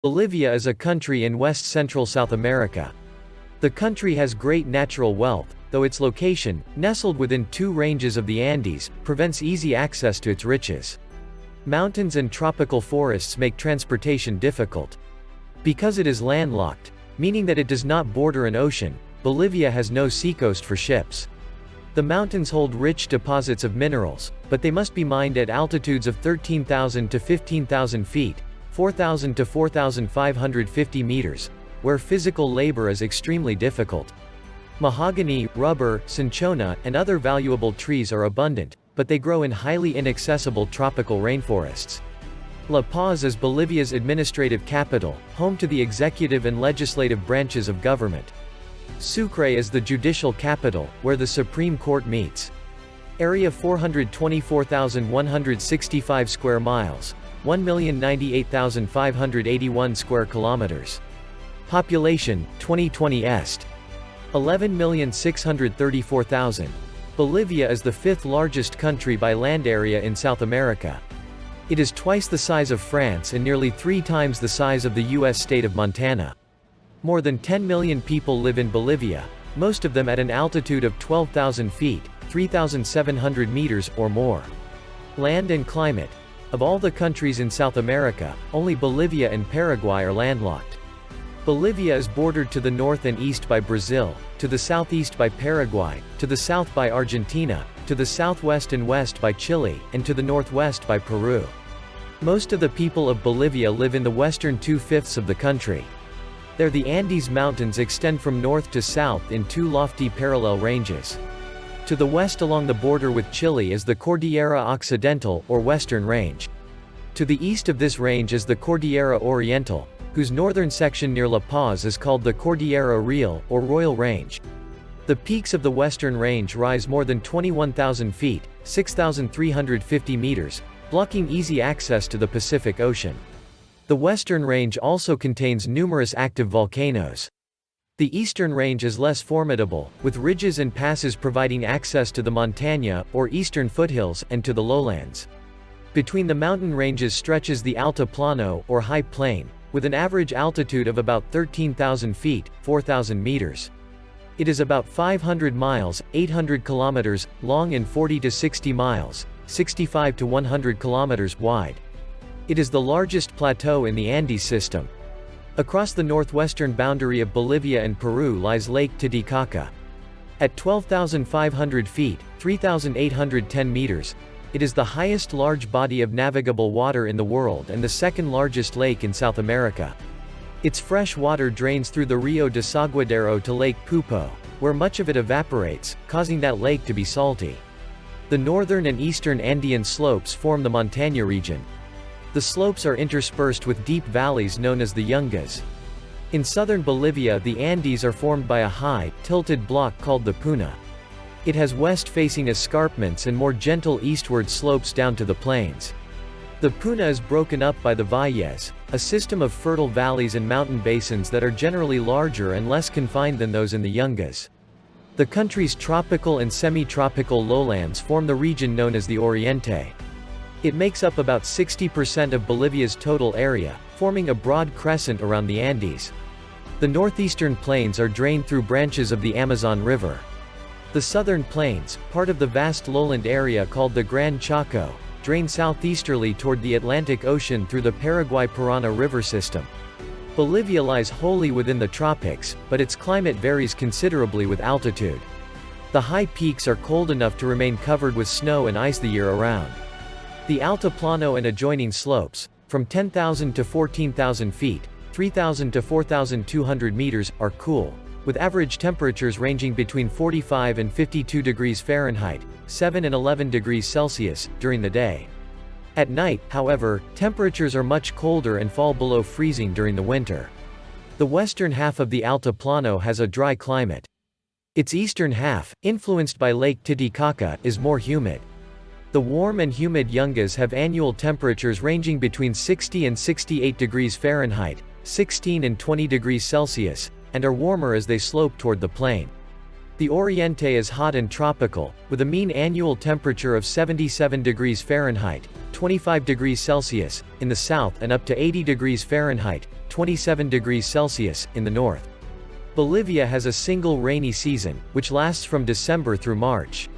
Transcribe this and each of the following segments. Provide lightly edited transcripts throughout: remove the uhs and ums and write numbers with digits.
Bolivia is a country in west-central South America. The country has great natural wealth, though its location, nestled within two ranges of the Andes, prevents easy access to its riches. Mountains and tropical forests make transportation difficult. Because it is landlocked, meaning that it does not border an ocean, Bolivia has no seacoast for ships. The mountains hold rich deposits of minerals, but they must be mined at altitudes of 13,000 to 15,000 feet, 4,000 to 4,550 meters, where physical labor is extremely difficult. Mahogany, rubber, cinchona, and other valuable trees are abundant, but they grow in highly inaccessible tropical rainforests. La Paz is Bolivia's administrative capital, home to the executive and legislative branches of government. Sucre is the judicial capital, where the Supreme Court meets. Area 424,165 square miles. 1,098,581 square kilometers. Population, 2020 est. 11,634,000. Bolivia is the fifth largest country by land area in South America. It is twice the size of France and nearly 3 times the size of the U.S. state of Montana. More than 10 million people live in Bolivia, most of them at an altitude of 12,000 feet, 3,700 meters, or more. Land and climate. Of all the countries in South America, only Bolivia and Paraguay are landlocked. Bolivia is bordered to the north and east by Brazil, to the southeast by Paraguay, to the south by Argentina, to the southwest and west by Chile, and to the northwest by Peru. Most of the people of Bolivia live in the western 2/5 of the country. There the Andes Mountains extend from north to south in 2 lofty parallel ranges. To the west along the border with Chile is the Cordillera Occidental, or Western Range. To the east of this range is the Cordillera Oriental, whose northern section near La Paz is called the Cordillera Real, or Royal Range. The peaks of the Western Range rise more than 21,000 feet, 6,350 meters, blocking easy access to the Pacific Ocean. The Western Range also contains numerous active volcanoes. The Eastern Range is less formidable, with ridges and passes providing access to the Montaña, or eastern foothills, and to the lowlands. Between the mountain ranges stretches the Altiplano, or high plain, with an average altitude of about 13,000 feet, 4,000 meters. It is about 500 miles, 800 kilometers, long and 40 to 60 miles, 65 to 100 kilometers wide. It is the largest plateau in the Andes system. Across the northwestern boundary of Bolivia and Peru lies Lake Titicaca. At 12,500 feet, 3,810 meters, it is the highest large body of navigable water in the world and the second largest lake in South America. Its fresh water drains through the Rio Desaguadero to Lake Pupo, where much of it evaporates, causing that lake to be salty. The northern and eastern Andean slopes form the Montaña region. The slopes are interspersed with deep valleys known as the Yungas. In southern Bolivia the Andes are formed by a high, tilted block called the Puna. It has west-facing escarpments and more gentle eastward slopes down to the plains. The Puna is broken up by the valles, a system of fertile valleys and mountain basins that are generally larger and less confined than those in the Yungas. The country's tropical and semi-tropical lowlands form the region known as the Oriente. It makes up about 60% of Bolivia's total area, forming a broad crescent around the Andes. The northeastern plains are drained through branches of the Amazon River. The southern plains, part of the vast lowland area called the Gran Chaco, drain southeasterly toward the Atlantic Ocean through the Paraguay-Parana River system. Bolivia lies wholly within the tropics, but its climate varies considerably with altitude. The high peaks are cold enough to remain covered with snow and ice the year around. The Altiplano and adjoining slopes, from 10,000 to 14,000 feet, 3,000 to 4,200 meters, are cool, with average temperatures ranging between 45 and 52 degrees Fahrenheit, 7 and 11 degrees Celsius, during the day. At night, however, temperatures are much colder and fall below freezing during the winter. The western half of the Altiplano has a dry climate. Its eastern half, influenced by Lake Titicaca, is more humid. The warm and humid Yungas have annual temperatures ranging between 60 and 68 degrees Fahrenheit, 16 and 20 degrees Celsius, and are warmer as they slope toward the plain. The Oriente is hot and tropical, with a mean annual temperature of 77 degrees Fahrenheit, 25 degrees Celsius, in the south and up to 80 degrees Fahrenheit, 27 degrees Celsius, in the north. Bolivia has a single rainy season, which lasts from December through March.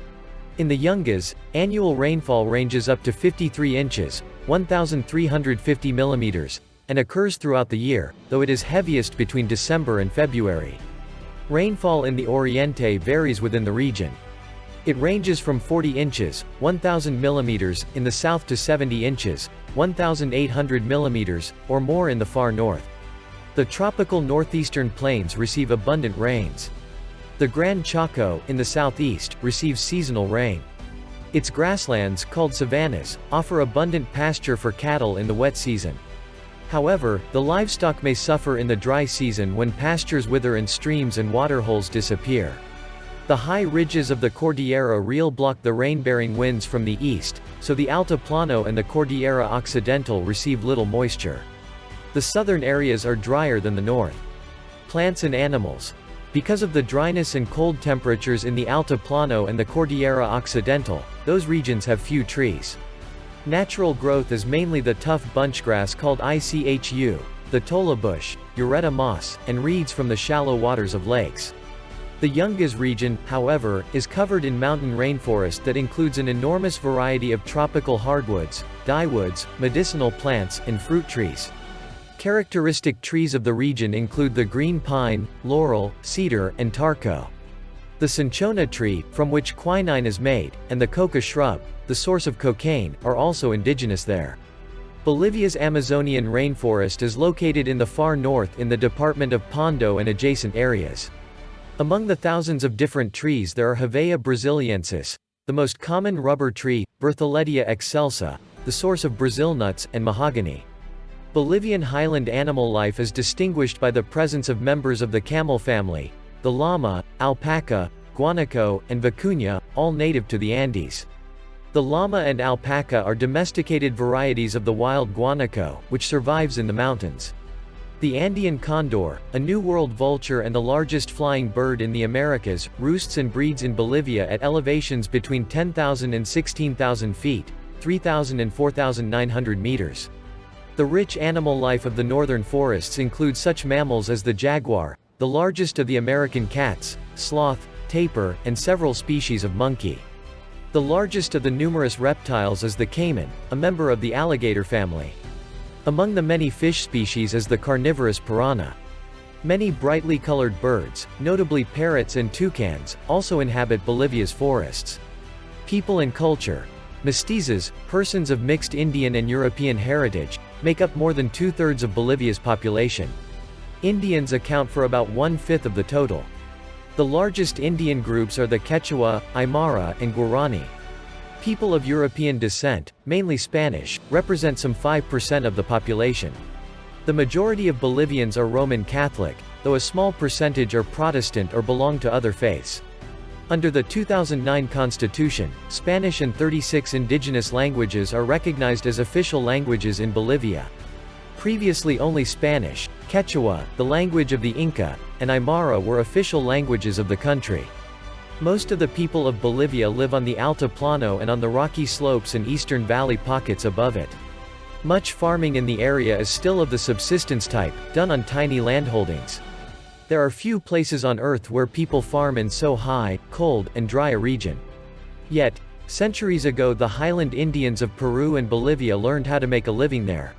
In the Yungas, annual rainfall ranges up to 53 inches, 1,350 millimeters, and occurs throughout the year, though it is heaviest between December and February. Rainfall in the Oriente varies within the region. It ranges from 40 inches, 1,000 millimeters, in the south to 70 inches, 1,800 millimeters, or more in the far north. The tropical northeastern plains receive abundant rains. The Gran Chaco, in the southeast, receives seasonal rain. Its grasslands, called savannas, offer abundant pasture for cattle in the wet season. However, the livestock may suffer in the dry season when pastures wither and streams and waterholes disappear. The high ridges of the Cordillera Real block the rain-bearing winds from the east, so the Altiplano and the Cordillera Occidental receive little moisture. The southern areas are drier than the north. Plants and animals. Because of the dryness and cold temperatures in the Altiplano and the Cordillera Occidental, those regions have few trees. Natural growth is mainly the tough bunchgrass called ICHU, the tola bush, ureta moss, and reeds from the shallow waters of lakes. The Yungas region, however, is covered in mountain rainforest that includes an enormous variety of tropical hardwoods, dyewoods, medicinal plants, and fruit trees. Characteristic trees of the region include the green pine, laurel, cedar, and tarco. The cinchona tree, from which quinine is made, and the coca shrub, the source of cocaine, are also indigenous there. Bolivia's Amazonian rainforest is located in the far north in the department of Pando and adjacent areas. Among the thousands of different trees there are Hevea brasiliensis, the most common rubber tree, Bertholletia excelsa, the source of Brazil nuts, and mahogany. Bolivian highland animal life is distinguished by the presence of members of the camel family, the llama, alpaca, guanaco, and vicuña, all native to the Andes. The llama and alpaca are domesticated varieties of the wild guanaco, which survives in the mountains. The Andean condor, a New World vulture and the largest flying bird in the Americas, roosts and breeds in Bolivia at elevations between 10,000 and 16,000 feet, 3,000 and 4,900 meters. The rich animal life of the northern forests includes such mammals as the jaguar, the largest of the American cats, sloth, tapir, and several species of monkey. The largest of the numerous reptiles is the caiman, a member of the alligator family. Among the many fish species is the carnivorous piranha. Many brightly colored birds, notably parrots and toucans, also inhabit Bolivia's forests. People and culture. Mestizos, persons of mixed Indian and European heritage, make up more than two-thirds of Bolivia's population. Indians account for about one-fifth of the total. The largest Indian groups are the Quechua, Aymara, and Guarani. People of European descent, mainly Spanish, represent some 5% of the population. The majority of Bolivians are Roman Catholic, though a small percentage are Protestant or belong to other faiths. Under the 2009 Constitution, Spanish and 36 indigenous languages are recognized as official languages in Bolivia. Previously only Spanish, Quechua, the language of the Inca, and Aymara were official languages of the country. Most of the people of Bolivia live on the Altiplano and on the rocky slopes and eastern valley pockets above it. Much farming in the area is still of the subsistence type, done on tiny landholdings. There are few places on Earth where people farm in so high, cold, and dry a region. Yet, centuries ago the highland Indians of Peru and Bolivia learned how to make a living there.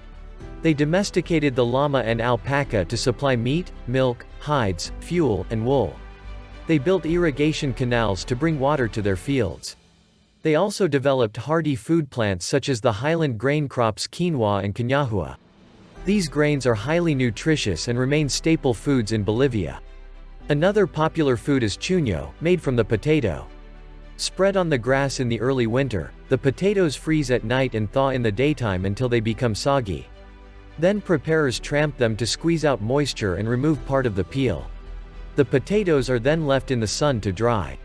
They domesticated the llama and alpaca to supply meat, milk, hides, fuel, and wool. They built irrigation canals to bring water to their fields. They also developed hardy food plants such as the highland grain crops quinoa and cañahua. These grains are highly nutritious and remain staple foods in Bolivia. Another popular food is chuño, made from the potato. Spread on the grass in the early winter, the potatoes freeze at night and thaw in the daytime until they become soggy. Then preparers tramp them to squeeze out moisture and remove part of the peel. The potatoes are then left in the sun to dry.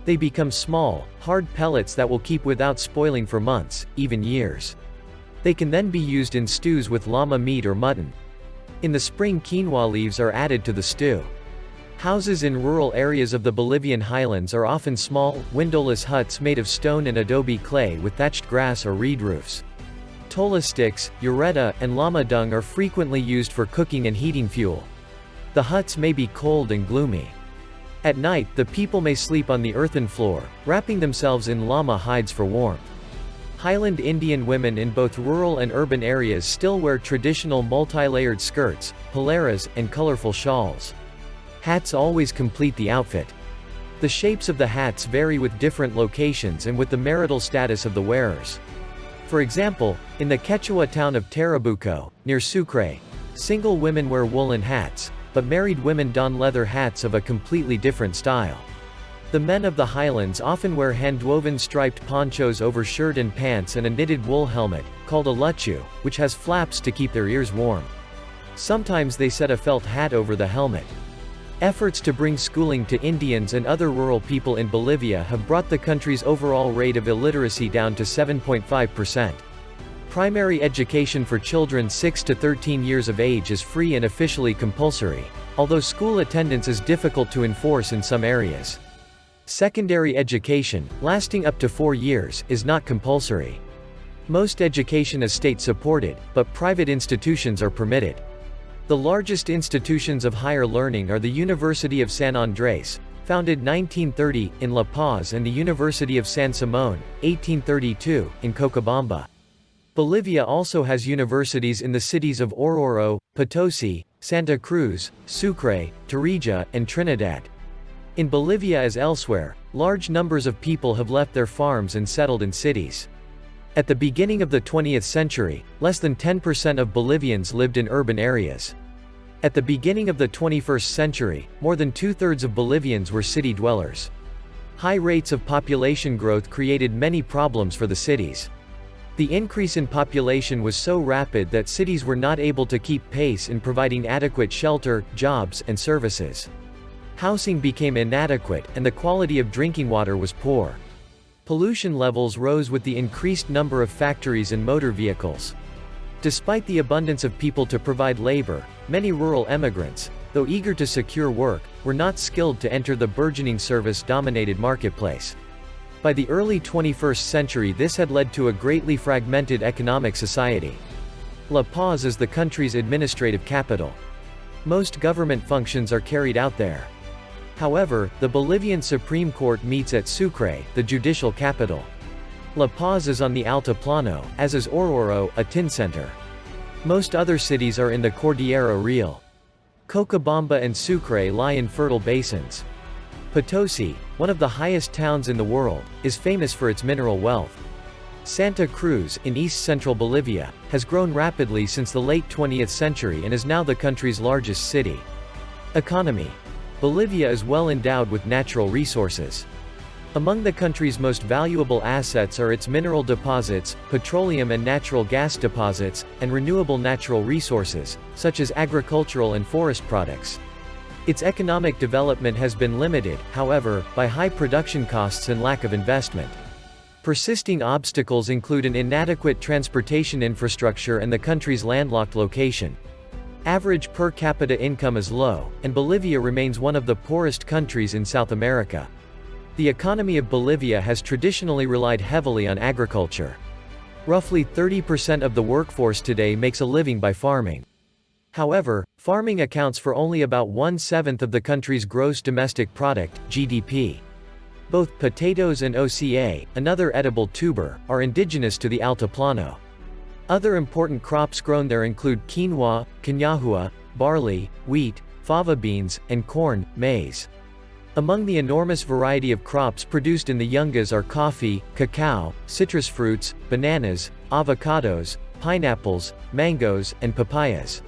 They become small, hard pellets that will keep without spoiling for months, even years. They can then be used in stews with llama meat or mutton. In the spring quinoa leaves are added to the stew. Houses in rural areas of the Bolivian highlands are often small, windowless huts made of stone and adobe clay with thatched grass or reed roofs. Tola sticks, ureta, and llama dung are frequently used for cooking and heating fuel. The huts may be cold and gloomy. At night, the people may sleep on the earthen floor, wrapping themselves in llama hides for warmth. Highland Indian women in both rural and urban areas still wear traditional multi-layered skirts, polaras, and colorful shawls. Hats always complete the outfit. The shapes of the hats vary with different locations and with the marital status of the wearers. For example, in the Quechua town of Tarabuco, near Sucre, single women wear woolen hats, but married women don leather hats of a completely different style. The men of the highlands often wear hand-woven striped ponchos over shirt and pants and a knitted wool helmet, called a luchu, which has flaps to keep their ears warm. Sometimes they set a felt hat over the helmet. Efforts to bring schooling to Indians and other rural people in Bolivia have brought the country's overall rate of illiteracy down to 7.5%. Primary education for children 6 to 13 years of age is free and officially compulsory, although school attendance is difficult to enforce in some areas. Secondary education, lasting up to 4 years, is not compulsory. Most education is state-supported, but private institutions are permitted. The largest institutions of higher learning are the University of San Andrés, founded 1930, in La Paz, and the University of San Simón, 1832, in Cochabamba. Bolivia also has universities in the cities of Oruro, Potosi, Santa Cruz, Sucre, Tarija, and Trinidad. In Bolivia as elsewhere, large numbers of people have left their farms and settled in cities. At the beginning of the 20th century, less than 10% of Bolivians lived in urban areas. At the beginning of the 21st century, more than two-thirds of Bolivians were city dwellers. High rates of population growth created many problems for the cities. The increase in population was so rapid that cities were not able to keep pace in providing adequate shelter, jobs, and services. Housing became inadequate, and the quality of drinking water was poor. Pollution levels rose with the increased number of factories and motor vehicles. Despite the abundance of people to provide labor, many rural emigrants, though eager to secure work, were not skilled to enter the burgeoning service-dominated marketplace. By the early 21st century, this had led to a greatly fragmented economic society. La Paz is the country's administrative capital. Most government functions are carried out there. However, the Bolivian Supreme Court meets at Sucre, the judicial capital. La Paz is on the Altiplano, as is Oruro, a tin center. Most other cities are in the Cordillera Real. Cochabamba and Sucre lie in fertile basins. Potosi, one of the highest towns in the world, is famous for its mineral wealth. Santa Cruz, in east-central Bolivia, has grown rapidly since the late 20th century and is now the country's largest city. Economy. Bolivia is well endowed with natural resources. Among the country's most valuable assets are its mineral deposits, petroleum and natural gas deposits, and renewable natural resources, such as agricultural and forest products. Its economic development has been limited, however, by high production costs and lack of investment. Persisting obstacles include an inadequate transportation infrastructure and the country's landlocked location. Average per capita income is low, and Bolivia remains one of the poorest countries in South America. The economy of Bolivia has traditionally relied heavily on agriculture. Roughly 30% of the workforce today makes a living by farming. However, farming accounts for only about 1/7 of the country's gross domestic product, GDP. Both potatoes and oca, another edible tuber, are indigenous to the Altiplano. Other important crops grown there include quinoa, cañahua, barley, wheat, fava beans, and corn, maize. Among the enormous variety of crops produced in the Yungas are coffee, cacao, citrus fruits, bananas, avocados, pineapples, mangoes, and papayas.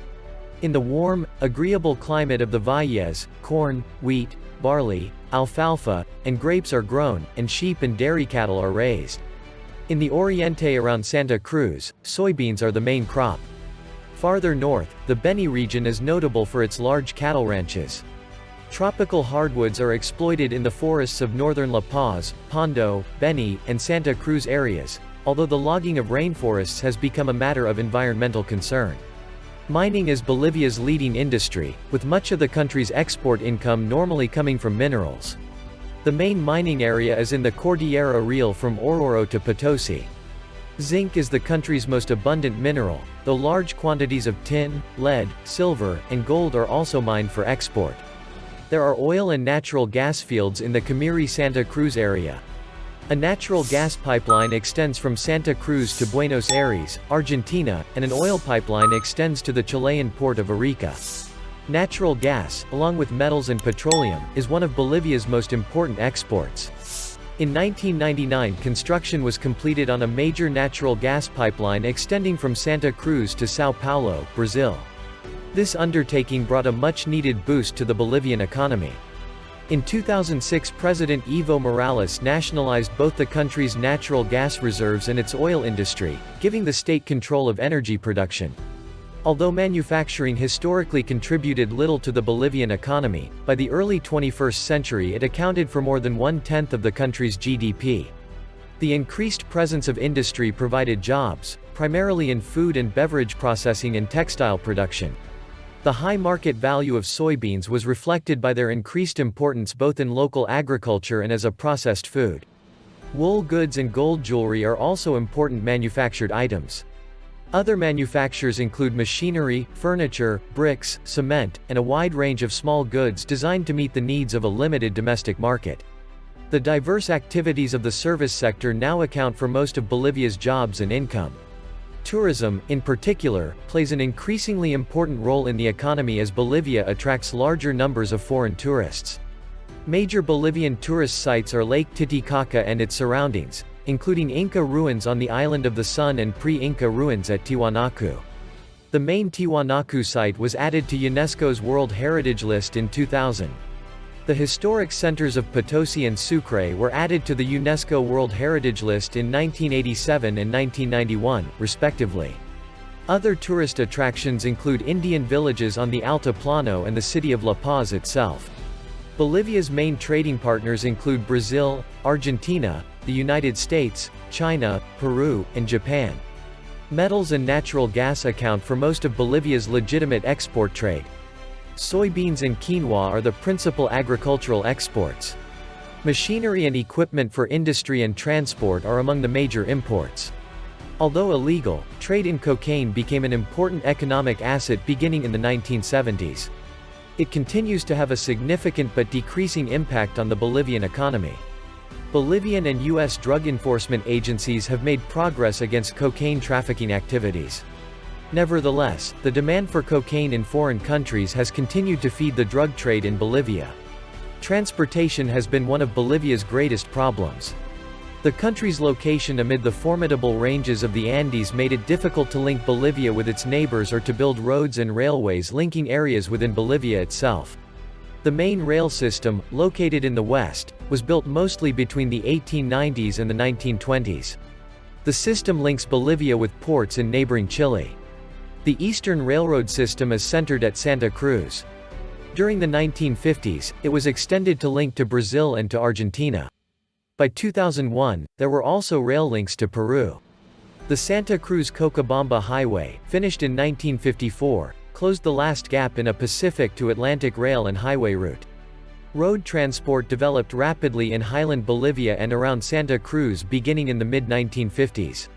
In the warm, agreeable climate of the valles, corn, wheat, barley, alfalfa, and grapes are grown, and sheep and dairy cattle are raised. In the Oriente around Santa Cruz, soybeans are the main crop. Farther north, the Beni region is notable for its large cattle ranches. Tropical hardwoods are exploited in the forests of northern La Paz, Pando, Beni, and Santa Cruz areas, although the logging of rainforests has become a matter of environmental concern. Mining is Bolivia's leading industry, with much of the country's export income normally coming from minerals. The main mining area is in the Cordillera Real from Oruro to Potosi. Zinc is the country's most abundant mineral, though large quantities of tin, lead, silver, and gold are also mined for export. There are oil and natural gas fields in the Camiri-Santa Cruz area. A natural gas pipeline extends from Santa Cruz to Buenos Aires, Argentina, and an oil pipeline extends to the Chilean port of Arica. Natural gas, along with metals and petroleum, is one of Bolivia's most important exports. In 1999, construction was completed on a major natural gas pipeline extending from Santa Cruz to São Paulo, Brazil. This undertaking brought a much-needed boost to the Bolivian economy. In 2006, President Evo Morales nationalized both the country's natural gas reserves and its oil industry, giving the state control of energy production. Although manufacturing historically contributed little to the Bolivian economy, by the early 21st century it accounted for more than 1/10 of the country's GDP. The increased presence of industry provided jobs, primarily in food and beverage processing and textile production. The high market value of soybeans was reflected by their increased importance both in local agriculture and as a processed food. Wool goods and gold jewelry are also important manufactured items. Other manufactures include machinery, furniture, bricks, cement, and a wide range of small goods designed to meet the needs of a limited domestic market. The diverse activities of the service sector now account for most of Bolivia's jobs and income. Tourism, in particular, plays an increasingly important role in the economy as Bolivia attracts larger numbers of foreign tourists. Major Bolivian tourist sites are Lake Titicaca and its surroundings, including Inca ruins on the Island of the Sun and pre-Inca ruins at Tiwanaku. The main Tiwanaku site was added to UNESCO's World Heritage List in 2000. The historic centers of Potosi and Sucre were added to the UNESCO World Heritage List in 1987 and 1991, respectively. Other tourist attractions include Indian villages on the Altiplano and the city of La Paz itself. Bolivia's main trading partners include Brazil, Argentina, the United States, China, Peru, and Japan. Metals and natural gas account for most of Bolivia's legitimate export trade. Soybeans and quinoa are the principal agricultural exports. Machinery and equipment for industry and transport are among the major imports. Although illegal, trade in cocaine became an important economic asset beginning in the 1970s. It continues to have a significant but decreasing impact on the Bolivian economy. Bolivian and U.S. drug enforcement agencies have made progress against cocaine trafficking activities. Nevertheless, the demand for cocaine in foreign countries has continued to feed the drug trade in Bolivia. Transportation has been one of Bolivia's greatest problems. The country's location amid the formidable ranges of the Andes made it difficult to link Bolivia with its neighbors or to build roads and railways linking areas within Bolivia itself. The main rail system, located in the west, was built mostly between the 1890s and the 1920s. The system links Bolivia with ports in neighboring Chile. The Eastern Railroad system is centered at Santa Cruz. During the 1950s, it was extended to link to Brazil and to Argentina. By 2001, there were also rail links to Peru. The Santa Cruz-Cochabamba Highway, finished in 1954, closed the last gap in a Pacific to Atlantic rail and highway route. Road transport developed rapidly in highland Bolivia and around Santa Cruz beginning in the mid-1950s.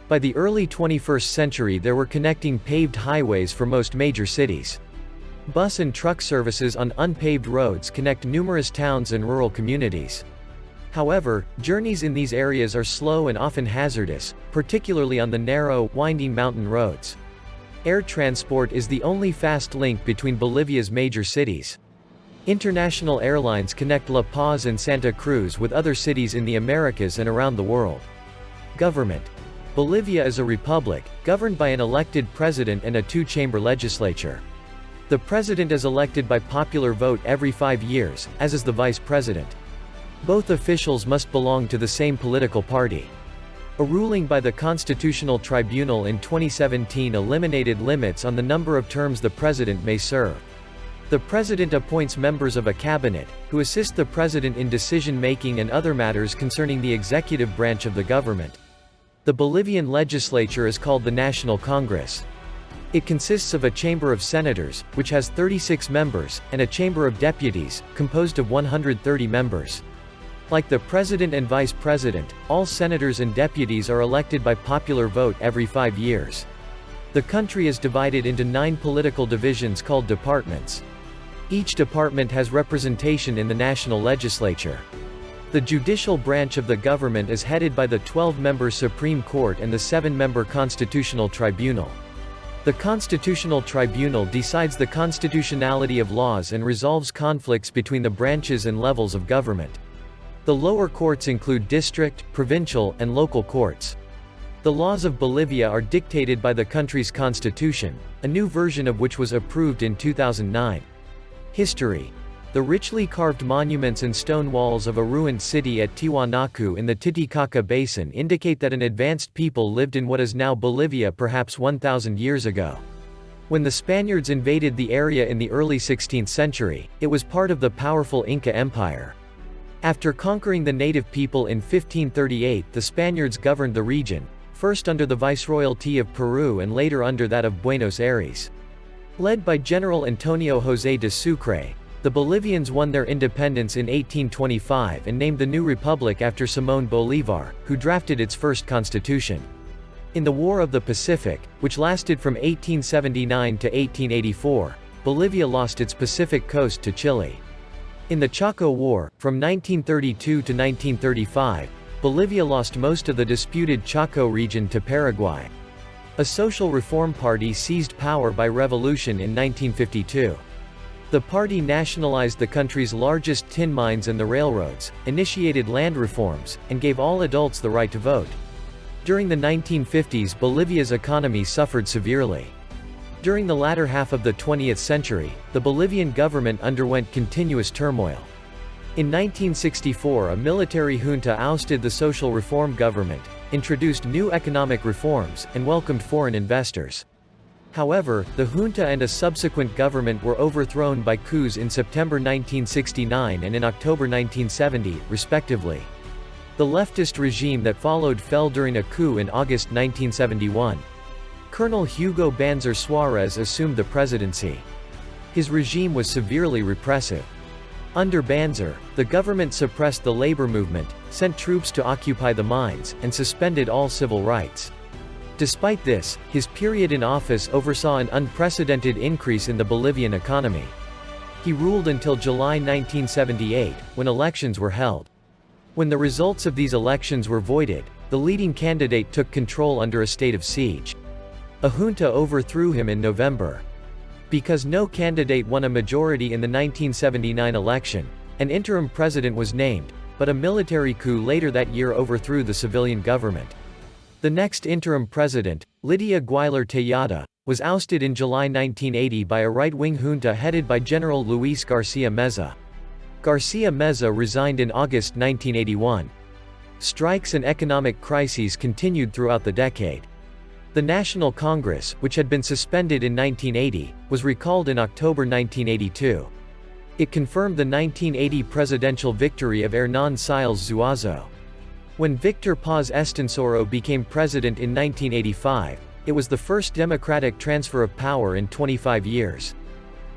By the early 21st century there were connecting paved highways for most major cities. Bus and truck services on unpaved roads connect numerous towns and rural communities. However, journeys in these areas are slow and often hazardous, particularly on the narrow, winding mountain roads. Air transport is the only fast link between Bolivia's major cities. International airlines connect La Paz and Santa Cruz with other cities in the Americas and around the world. Government. Bolivia is a republic, governed by an elected president and a two-chamber legislature. The president is elected by popular vote every 5 years, as is the vice president. Both officials must belong to the same political party. A ruling by the Constitutional Tribunal in 2017 eliminated limits on the number of terms the president may serve. The president appoints members of a cabinet, who assist the president in decision-making and other matters concerning the executive branch of the government. The Bolivian legislature is called the National Congress. It consists of a Chamber of Senators, which has 36 members, and a Chamber of Deputies, composed of 130 members. Like the President and Vice President, all senators and deputies are elected by popular vote every 5 years. The country is divided into 9 political divisions called departments. Each department has representation in the national legislature. The judicial branch of the government is headed by the 12-member Supreme Court and the 7-member Constitutional Tribunal. The Constitutional Tribunal decides the constitutionality of laws and resolves conflicts between the branches and levels of government. The lower courts include district, provincial, and local courts. The laws of Bolivia are dictated by the country's constitution, a new version of which was approved in 2009. History. The richly carved monuments and stone walls of a ruined city at Tiwanaku in the Titicaca Basin indicate that an advanced people lived in what is now Bolivia perhaps 1,000 years ago. When the Spaniards invaded the area in the early 16th century, it was part of the powerful Inca Empire. After conquering the native people in 1538, the Spaniards governed the region, first under the Viceroyalty of Peru and later under that of Buenos Aires. Led by General Antonio José de Sucre, the Bolivians won their independence in 1825 and named the new republic after Simón Bolívar, who drafted its first constitution. In the War of the Pacific, which lasted from 1879 to 1884, Bolivia lost its Pacific coast to Chile. In the Chaco War, from 1932 to 1935, Bolivia lost most of the disputed Chaco region to Paraguay. A social reform party seized power by revolution in 1952. The party nationalized the country's largest tin mines and the railroads, initiated land reforms, and gave all adults the right to vote. During the 1950s, Bolivia's economy suffered severely. During the latter half of the 20th century, the Bolivian government underwent continuous turmoil. In 1964, a military junta ousted the social reform government, introduced new economic reforms, and welcomed foreign investors. However, the junta and a subsequent government were overthrown by coups in September 1969 and in October 1970, respectively. The leftist regime that followed fell during a coup in August 1971. Colonel Hugo Banzer Suarez assumed the presidency. His regime was severely repressive. Under Banzer, the government suppressed the labor movement, sent troops to occupy the mines, and suspended all civil rights. Despite this, his period in office oversaw an unprecedented increase in the Bolivian economy. He ruled until July 1978, when elections were held. When the results of these elections were voided, the leading candidate took control under a state of siege. A junta overthrew him in November. Because no candidate won a majority in the 1979 election, an interim president was named, but a military coup later that year overthrew the civilian government. The next interim president, Lidia Guilar Tejada, was ousted in July 1980 by a right-wing junta headed by General Luis García Meza. García Meza resigned in August 1981. Strikes and economic crises continued throughout the decade. The National Congress, which had been suspended in 1980, was recalled in October 1982. It confirmed the 1980 presidential victory of Hernán Siles Zuazo. When Victor Paz Estenssoro became president in 1985, it was the first democratic transfer of power in 25 years.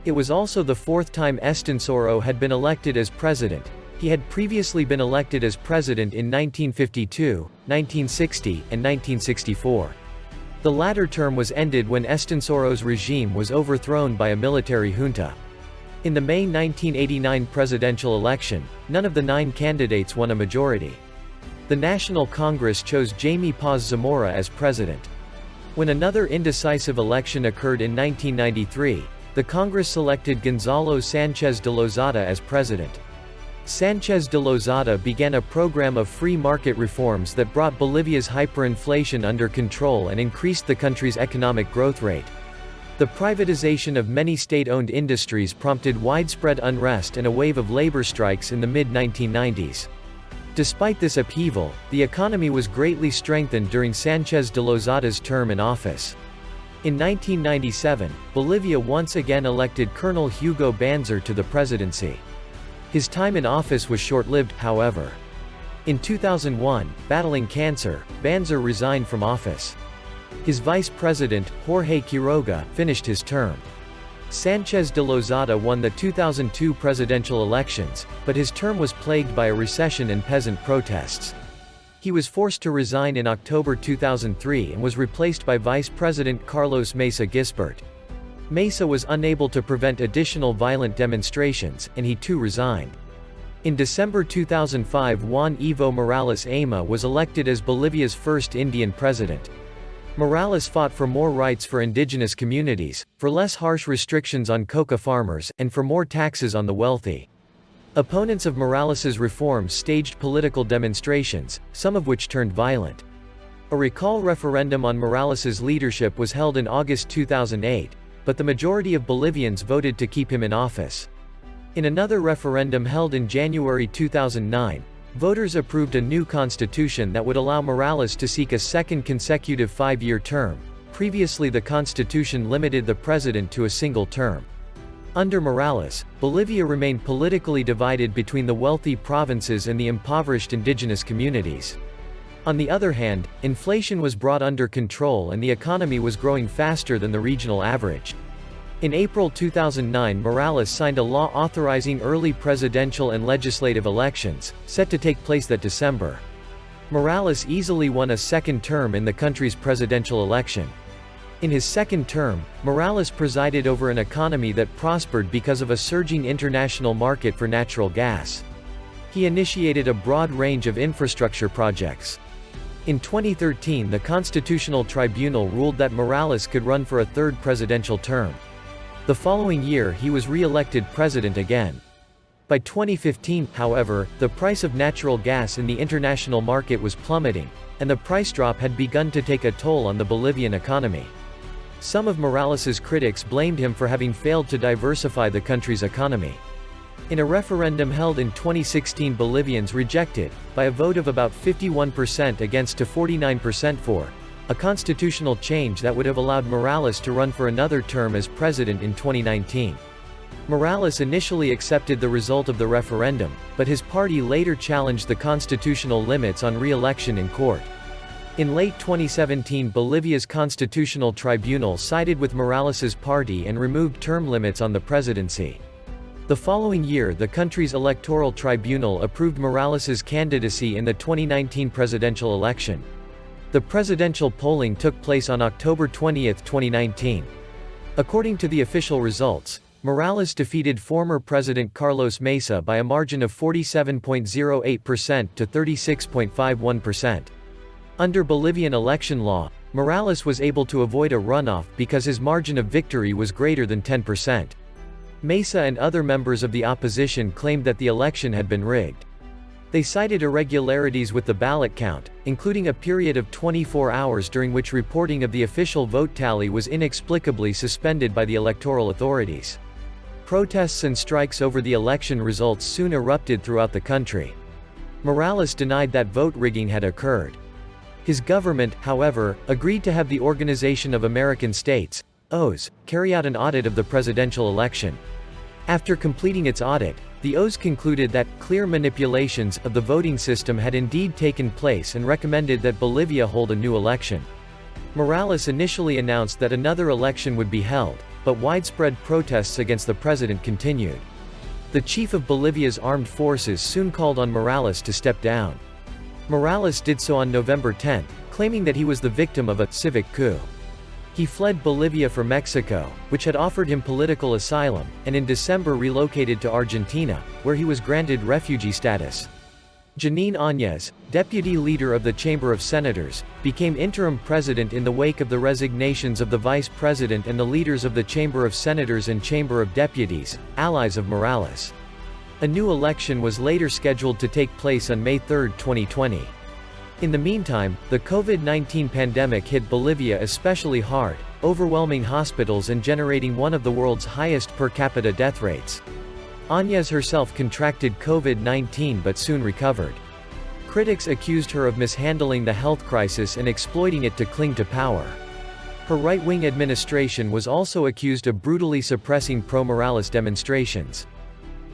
It was also the fourth time Estenssoro had been elected as president. He had previously been elected as president in 1952, 1960, and 1964. The latter term was ended when Estenssoro's regime was overthrown by a military junta. In the May 1989 presidential election, none of the 9 candidates won a majority. The National Congress chose Jaime Paz Zamora as president. When another indecisive election occurred in 1993, the Congress selected Gonzalo Sánchez de Lozada as president. Sánchez de Lozada began a program of free market reforms that brought Bolivia's hyperinflation under control and increased the country's economic growth rate. The privatization of many state-owned industries prompted widespread unrest and a wave of labor strikes in the mid-1990s. Despite this upheaval, the economy was greatly strengthened during Sánchez de Lozada's term in office. In 1997, Bolivia once again elected Colonel Hugo Banzer to the presidency. His time in office was short-lived, however. In 2001, battling cancer, Banzer resigned from office. His vice president, Jorge Quiroga, finished his term. Sanchez de Lozada won the 2002 presidential elections, but his term was plagued by a recession and peasant protests. He was forced to resign in October 2003 and was replaced by Vice President Carlos Mesa Gisbert. Mesa was unable to prevent additional violent demonstrations, and he too resigned. In December 2005, Juan Evo Morales Ayma was elected as Bolivia's first Indian president. Morales fought for more rights for indigenous communities, for less harsh restrictions on coca farmers, and for more taxes on the wealthy. Opponents of Morales's reforms staged political demonstrations, some of which turned violent. A recall referendum on Morales's leadership was held in August 2008, but the majority of Bolivians voted to keep him in office. In another referendum held in January 2009, voters approved a new constitution that would allow Morales to seek a second consecutive 5-year term. Previously, the constitution limited the president to a single term. Under Morales, Bolivia remained politically divided between the wealthy provinces and the impoverished indigenous communities. On the other hand, inflation was brought under control and the economy was growing faster than the regional average. In April 2009, Morales signed a law authorizing early presidential and legislative elections, set to take place that December. Morales easily won a second term in the country's presidential election. In his second term, Morales presided over an economy that prospered because of a surging international market for natural gas. He initiated a broad range of infrastructure projects. In 2013, the Constitutional Tribunal ruled that Morales could run for a third presidential term. The following year he was re-elected president again. By 2015, however, the price of natural gas in the international market was plummeting, and the price drop had begun to take a toll on the Bolivian economy. Some of Morales's critics blamed him for having failed to diversify the country's economy. In a referendum held in 2016, Bolivians rejected, by a vote of about 51% against to 49% for, a constitutional change that would have allowed Morales to run for another term as president in 2019. Morales initially accepted the result of the referendum, but his party later challenged the constitutional limits on re-election in court. In late 2017, Bolivia's Constitutional Tribunal sided with Morales's party and removed term limits on the presidency. The following year, the country's electoral tribunal approved Morales's candidacy in the 2019 presidential election. The presidential polling took place on October 20, 2019. According to the official results, Morales defeated former President Carlos Mesa by a margin of 47.08% to 36.51%. Under Bolivian election law, Morales was able to avoid a runoff because his margin of victory was greater than 10%. Mesa and other members of the opposition claimed that the election had been rigged. They cited irregularities with the ballot count, including a period of 24 hours during which reporting of the official vote tally was inexplicably suspended by the electoral authorities. Protests and strikes over the election results soon erupted throughout the country. Morales denied that vote rigging had occurred. His government, however, agreed to have the Organization of American States, OAS, carry out an audit of the presidential election. After completing its audit, the OAS concluded that clear manipulations of the voting system had indeed taken place and recommended that Bolivia hold a new election. Morales initially announced that another election would be held, but widespread protests against the president continued. The chief of Bolivia's armed forces soon called on Morales to step down. Morales did so on November 10, claiming that he was the victim of a civic coup. He fled Bolivia for Mexico, which had offered him political asylum, and in December relocated to Argentina, where he was granted refugee status. Jeanine Áñez, deputy leader of the Chamber of Senators, became interim president in the wake of the resignations of the vice president and the leaders of the Chamber of Senators and Chamber of Deputies, allies of Morales. A new election was later scheduled to take place on May 3, 2020. In the meantime, the COVID-19 pandemic hit Bolivia especially hard, overwhelming hospitals and generating one of the world's highest per capita death rates. Áñez herself contracted COVID-19 but soon recovered. Critics accused her of mishandling the health crisis and exploiting it to cling to power. Her right-wing administration was also accused of brutally suppressing pro-Morales demonstrations.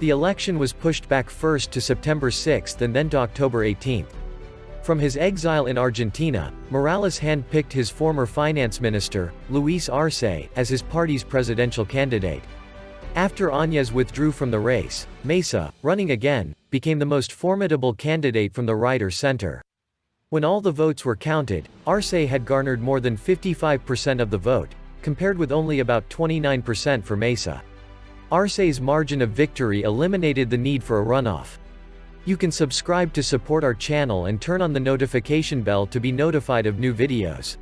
The election was pushed back first to September 6 and then to October 18. From his exile in Argentina, Morales handpicked his former finance minister, Luis Arce, as his party's presidential candidate. After Áñez withdrew from the race, Mesa, running again, became the most formidable candidate from the right or center. When all the votes were counted, Arce had garnered more than 55% of the vote, compared with only about 29% for Mesa. Arce's margin of victory eliminated the need for a runoff. You can subscribe to support our channel and turn on the notification bell to be notified of new videos.